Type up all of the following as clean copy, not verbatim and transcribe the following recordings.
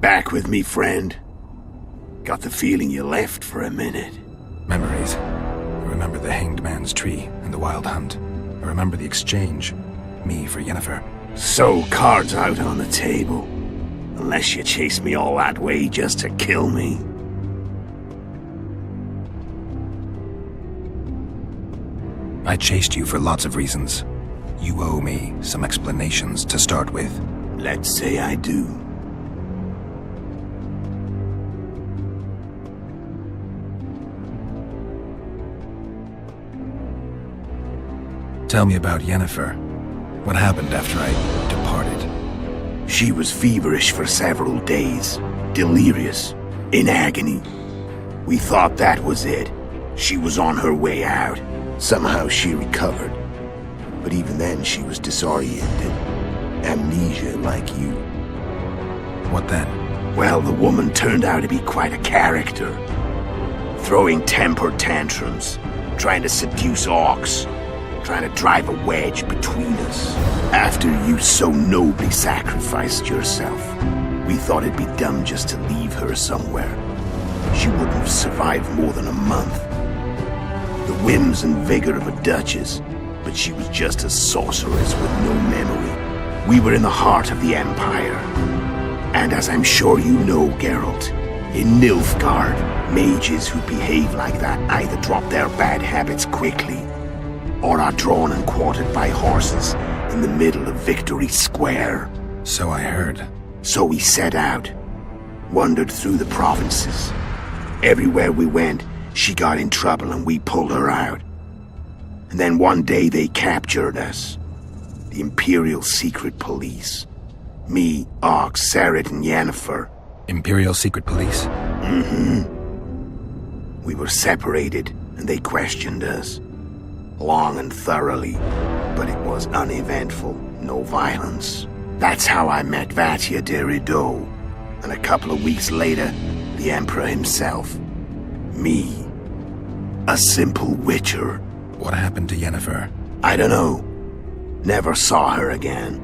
Back with me, friend? Got the feeling you left for a minute. Memories. I remember the hanged man's tree and the wild hunt. I remember the exchange. Me for Yennefer. So, cards out on the table. Unless you chased me all that way just to kill me. I chased you for lots of reasons. You owe me some explanations to start with. Let's say I do. Tell me about Yennefer. What happened after I departed? She was feverish for several days, delirious, in agony. We thought that was it. She was on her way out. Somehow she recovered. But even then she was disoriented. Amnesia like you. What then? Well, the woman turned out to be quite a character. Throwing temper tantrums, trying to seduce orcs, trying to drive a wedge between us. After you so nobly sacrificed yourself, we thought it'd be dumb just to leave her somewhere. She wouldn't have survived more than a month. The whims and vigor of a duchess, but she was just a sorceress with no memory. We were in the heart of the Empire. And as I'm sure you know, Geralt, in Nilfgaard, mages who behave like that either drop their bad habits quickly or are drawn and quartered by horses in the middle of Victory Square. So I heard. So we set out, wandered through the provinces. Everywhere we went, she got in trouble and we pulled her out. And then one day they captured us. The Imperial Secret Police. Me, Ox, Serret, and Yennefer. Imperial Secret Police? Mm-hmm. We were separated and they questioned us. Long and thoroughly, but it was uneventful, no violence. That's how I met Vatia de Rideau, and a couple of weeks later, the Emperor himself. Me, a simple witcher. What happened to Yennefer? I don't know. Never saw her again.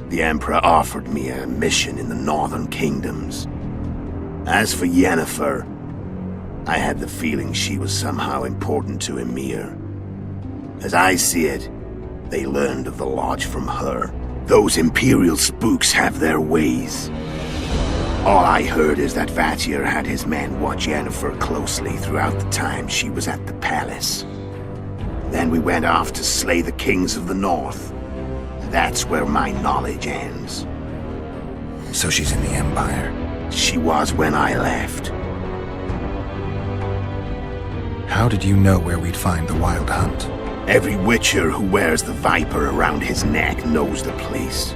The Emperor offered me a mission in the northern kingdoms. As for Yennefer, I had the feeling she was somehow important to Emir. As I see it, they learned of the lodge from her. Those Imperial spooks have their ways. All I heard is that Vatir had his men watch Yennefer closely throughout the time she was at the palace. Then we went off to slay the kings of the north. That's where my knowledge ends. So she's in the Empire? She was when I left. How did you know where we'd find the Wild Hunt? Every witcher who wears the viper around his neck knows the place.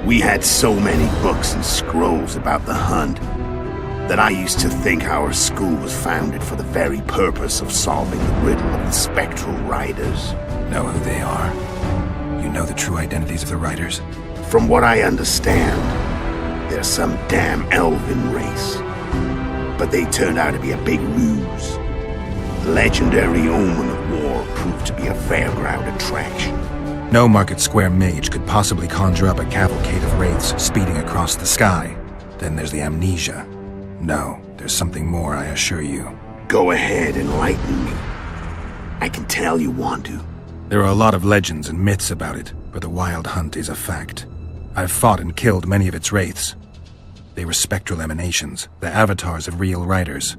We had so many books and scrolls about the hunt that I used to think our school was founded for the very purpose of solving the riddle of the spectral riders. Know who they are? You know the true identities of the riders? From what I understand, they're some damn elven race. But they turned out to be a big ruse. The legendary omen of war proved to be a fairground attraction. No Market Square mage could possibly conjure up a cavalcade of wraiths speeding across the sky. Then there's the amnesia. No, there's something more, I assure you. Go ahead, enlighten me. I can tell you want to. There are a lot of legends and myths about it, but the Wild Hunt is a fact. I've fought and killed many of its wraiths. They were spectral emanations, the avatars of real riders.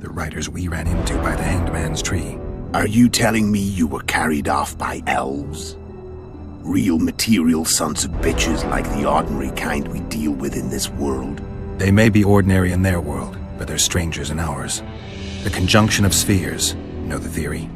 The riders we ran into by the Hanged Man's Tree. Are you telling me you were carried off by elves? Real material sons of bitches like the ordinary kind we deal with in this world? They may be ordinary in their world, but they're strangers in ours. The conjunction of spheres. Know the theory?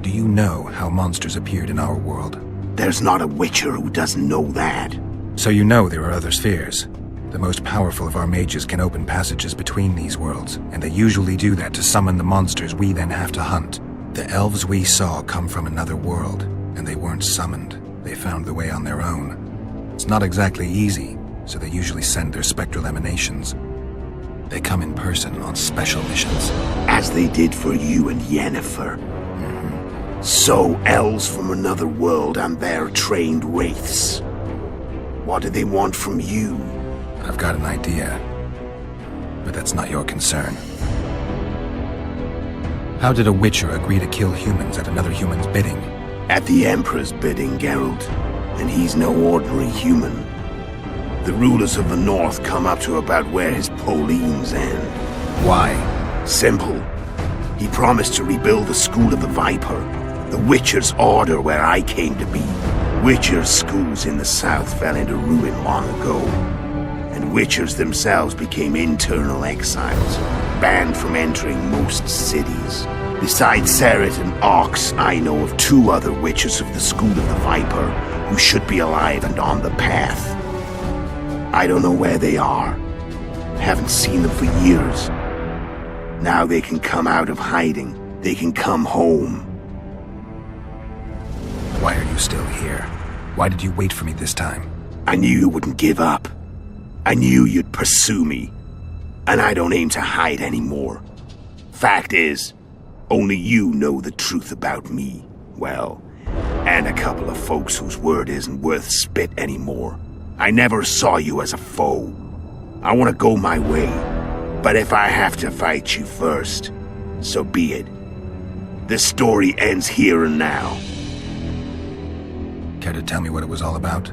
Do you know how monsters appeared in our world? There's not a witcher who doesn't know that. So you know there are other spheres. The most powerful of our mages can open passages between these worlds, and they usually do that to summon the monsters we then have to hunt. The elves we saw come from another world, and they weren't summoned. They found the way on their own. It's not exactly easy, so they usually send their spectral emanations. They come in person on special missions. As they did for you and Yennefer. Mm-hmm. So, elves from another world and their trained wraiths. What do they want from you? I've got an idea. But that's not your concern. How did a Witcher agree to kill humans at another human's bidding? At the Emperor's bidding, Geralt. And he's no ordinary human. The rulers of the North come up to about where his Pauline's end. Why? Simple. He promised to rebuild the School of the Viper, the Witcher's order where I came to be. Witcher's schools in the south fell into ruin long ago, and Witchers themselves became internal exiles, banned from entering most cities. Besides Serret and Ox, I know of 2 other Witchers of the School of the Viper who should be alive and on the path. I don't know where they are. Haven't seen them for years. Now they can come out of hiding. They can come home. Why are you still here? Why did you wait for me this time? I knew you wouldn't give up. I knew you'd pursue me. And I don't aim to hide anymore. Fact is, only you know the truth about me. Well, and a couple of folks whose word isn't worth spit anymore. I never saw you as a foe. I want to go my way. But if I have to fight you first, so be it. This story ends here and now. Care to tell me what it was all about?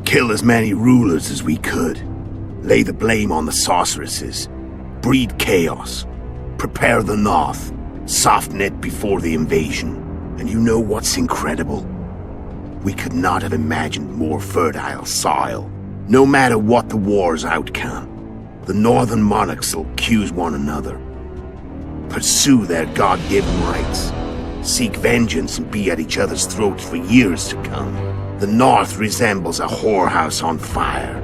Kill as many rulers as we could. Lay the blame on the sorceresses. Breed chaos. Prepare the North. Soften it before the invasion. And you know what's incredible? We could not have imagined more fertile soil. No matter what the war's outcome, the northern monarchs will accuse one another. Pursue their God-given rights. Seek vengeance and be at each other's throats for years to come. The North resembles a whorehouse on fire,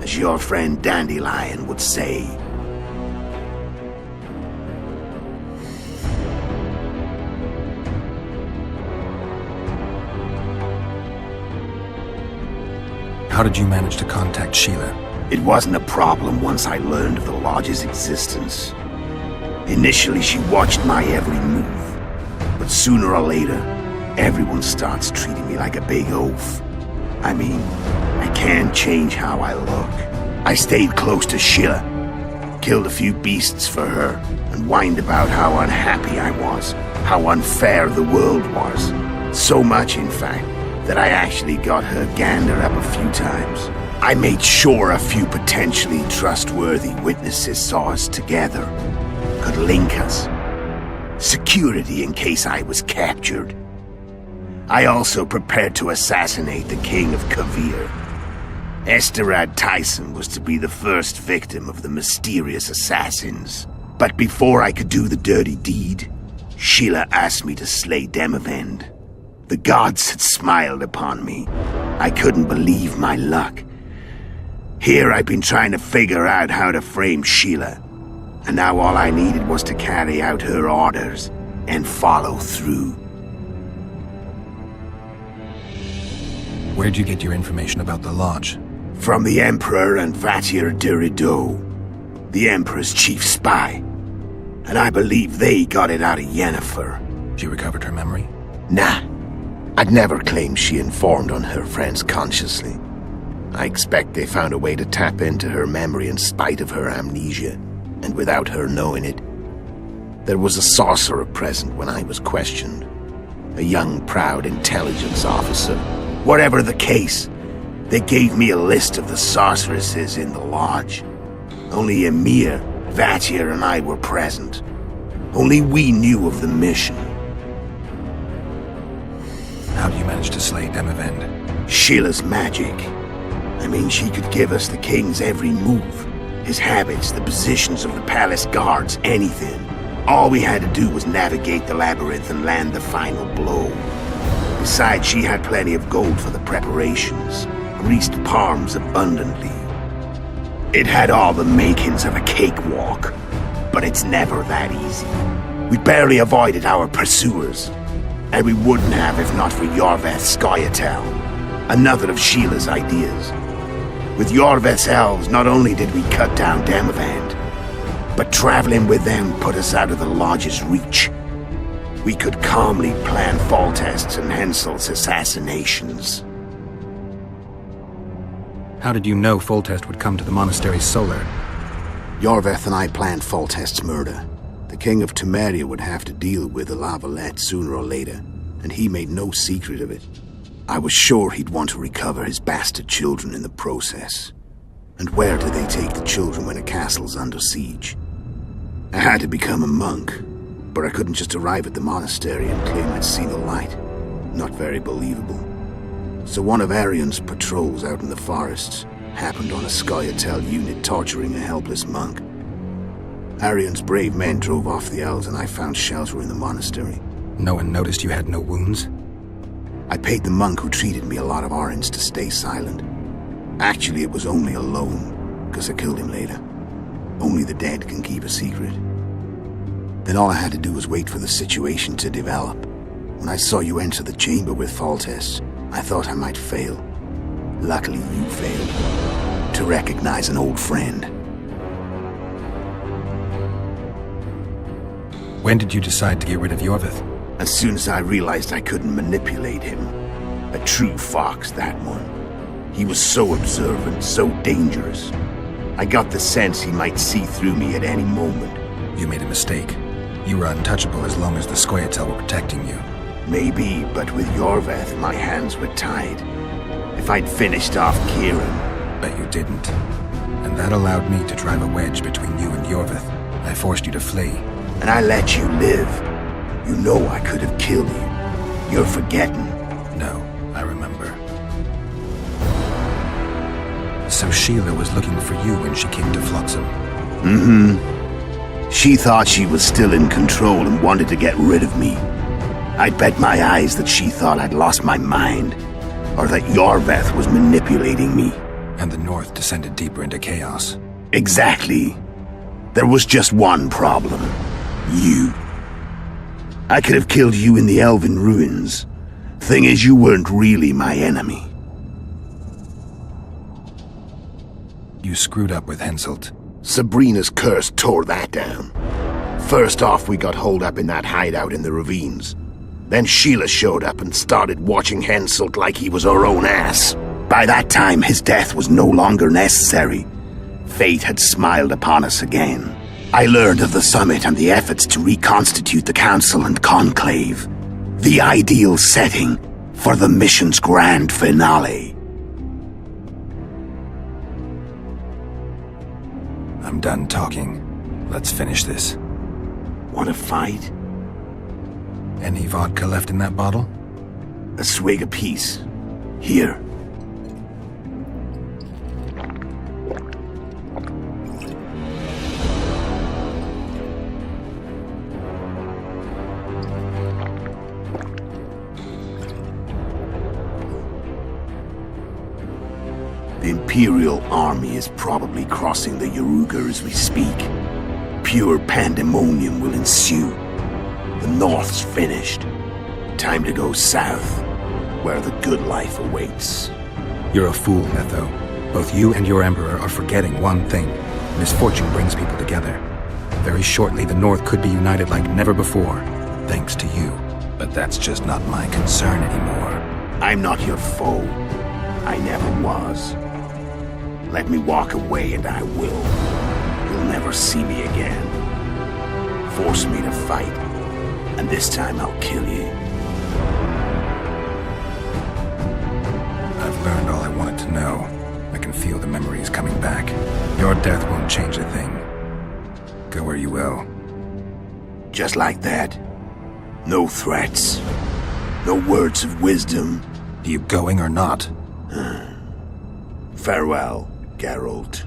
as your friend Dandelion would say. How did you manage to contact Sheila? It wasn't a problem once I learned of the Lodge's existence. Initially, she watched my every move. But sooner or later, everyone starts treating me like a big oaf. I mean, I can't change how I look. I stayed close to Sheila, killed a few beasts for her, and whined about how unhappy I was, how unfair the world was. So much, in fact, that I actually got her gander up a few times. I made sure a few potentially trustworthy witnesses saw us together, could link us. Security in case I was captured. I also prepared to assassinate the King of Kavir. Esterad Tyson was to be the first victim of the mysterious assassins. But before I could do the dirty deed, Sheila asked me to slay Demavend. The gods had smiled upon me. I couldn't believe my luck. Here I've been trying to figure out how to frame Sheila, and now all I needed was to carry out her orders and follow through. Where'd you get your information about the Lodge? From the Emperor and Vatir de Rideau, the Emperor's chief spy. And I believe they got it out of Yennefer. She recovered her memory? Nah. I'd never claimed she informed on her friends consciously. I expect they found a way to tap into her memory in spite of her amnesia, and without her knowing it. There was a sorcerer present when I was questioned. A young, proud intelligence officer. Whatever the case, they gave me a list of the sorceresses in the Lodge. Only Emir, Vatir, and I were present. Only we knew of the mission. How do you manage to slay Demavend? Sheila's magic. I mean, she could give us the king's every move. His habits, the positions of the palace guards, anything. All we had to do was navigate the labyrinth and land the final blow. Besides, she had plenty of gold for the preparations. Greased palms abundantly. It had all the makings of a cakewalk. But it's never that easy. We barely avoided our pursuers. And we wouldn't have if not for Yorveth Scoia'tael, another of Sheila's ideas. With Yorveth's elves, not only did we cut down Demavend, but traveling with them put us out of the Lodge's reach. We could calmly plan Foltest's and Hensel's assassinations. How did you know Foltest would come to the monastery's solar? Yorveth and I planned Foltest's murder. The King of Temeria would have to deal with the Lavalette sooner or later, and he made no secret of it. I was sure he'd want to recover his bastard children in the process. And where do they take the children when a castle's under siege? I had to become a monk, but I couldn't just arrive at the monastery and claim I'd see the light. Not very believable. So one of Arion's patrols out in the forests happened on a Scoia'tael unit torturing a helpless monk. Arion's brave men drove off the elves and I found shelter in the monastery. No one noticed you had no wounds? I paid the monk who treated me a lot of orens to stay silent. Actually, it was only a loan, because I killed him later. Only the dead can keep a secret. Then all I had to do was wait for the situation to develop. When I saw you enter the chamber with Foltest, I thought I might fail. Luckily, you failed. To recognize an old friend. When did you decide to get rid of Yorveth? As soon as I realized I couldn't manipulate him. A true fox, that one. He was so observant, so dangerous. I got the sense he might see through me at any moment. You made a mistake. You were untouchable as long as the Scoia'tael were protecting you. Maybe, but with Yorveth, my hands were tied. If I'd finished off Kieran... But you didn't. And that allowed me to drive a wedge between you and Yorveth. I forced you to flee. And I let you live. You know I could have killed you. You're forgetting. No, I remember. So Sheila was looking for you when she came to Flotsam. Mm-hmm. She thought she was still in control and wanted to get rid of me. I'd bet my eyes that she thought I'd lost my mind, or that Yorveth was manipulating me. And the North descended deeper into chaos. Exactly. There was just one problem. You. I could have killed you in the Elven ruins. Thing is, you weren't really my enemy. You screwed up with Henselt. Sabrina's curse tore that down. First off, we got holed up in that hideout in the ravines. Then Sheila showed up and started watching Henselt like he was her own ass. By that time, his death was no longer necessary. Fate had smiled upon us again. I learned of the summit and the efforts to reconstitute the council and conclave. The ideal setting for the mission's grand finale. I'm done talking. Let's finish this. Want to fight? Any vodka left in that bottle? A swig apiece. Here. The Imperial army is probably crossing the Yaruga as we speak. Pure pandemonium will ensue. The North's finished. Time to go south, where the good life awaits. You're a fool, Netho. Both you and your Emperor are forgetting one thing. Misfortune brings people together. Very shortly, the North could be united like never before, thanks to you. But that's just not my concern anymore. I'm not your foe. I never was. Let me walk away and I will. You'll never see me again. Force me to fight, and this time I'll kill you. I've learned all I wanted to know. I can feel the memories coming back. Your death won't change a thing. Go where you will. Just like that. No threats. No words of wisdom. Are you going or not? Farewell, Geralt.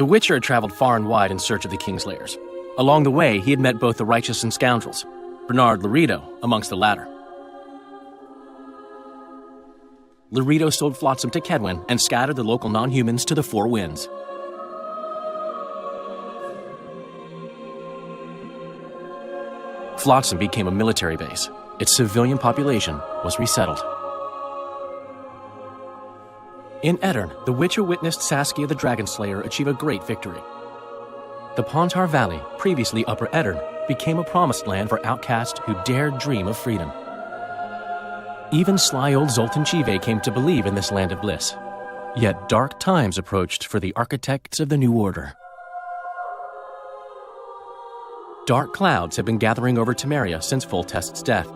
The Witcher had traveled far and wide in search of the king's lairs. Along the way, he had met both the righteous and scoundrels, Bernard Laredo amongst the latter. Laredo sold Flotsam to Kedwin and scattered the local non-humans to the four winds. Flotsam became a military base. Its civilian population was resettled. In Edirn, the Witcher witnessed Saskia the Dragon Slayer achieve a great victory. The Pontar Valley, previously Upper Edirn, became a promised land for outcasts who dared dream of freedom. Even sly old Zoltan Chive came to believe in this land of bliss. Yet dark times approached for the architects of the New Order. Dark clouds had been gathering over Temeria since Foltest's death.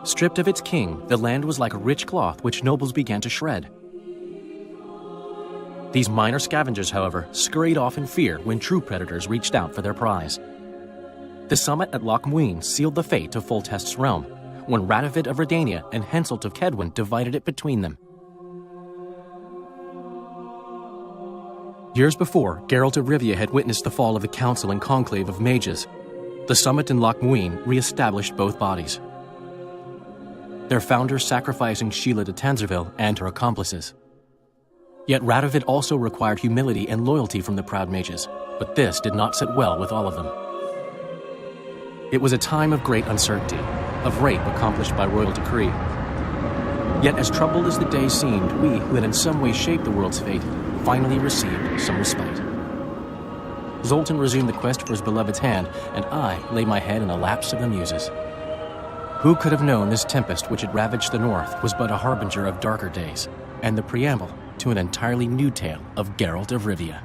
Stripped of its king, the land was like a rich cloth which nobles began to shred. These minor scavengers, however, scurried off in fear when true predators reached out for their prize. The summit at Loch Muin sealed the fate of Foltest's realm, when Radovid of Redania and Henselt of Kedwin divided it between them. Years before, Geralt of Rivia had witnessed the fall of the Council and Conclave of Mages. The summit in Loch Muin re-established both bodies, their founders sacrificing Sheila de Tanzerville and her accomplices. Yet Radovid also required humility and loyalty from the proud mages, but this did not sit well with all of them. It was a time of great uncertainty, of rape accomplished by royal decree. Yet as troubled as the day seemed, we, who had in some way shaped the world's fate, finally received some respite. Zoltan resumed the quest for his beloved's hand, and I laid my head in a lapse of the muses. Who could have known this tempest which had ravaged the north was but a harbinger of darker days, and the preamble to an entirely new tale of Geralt of Rivia.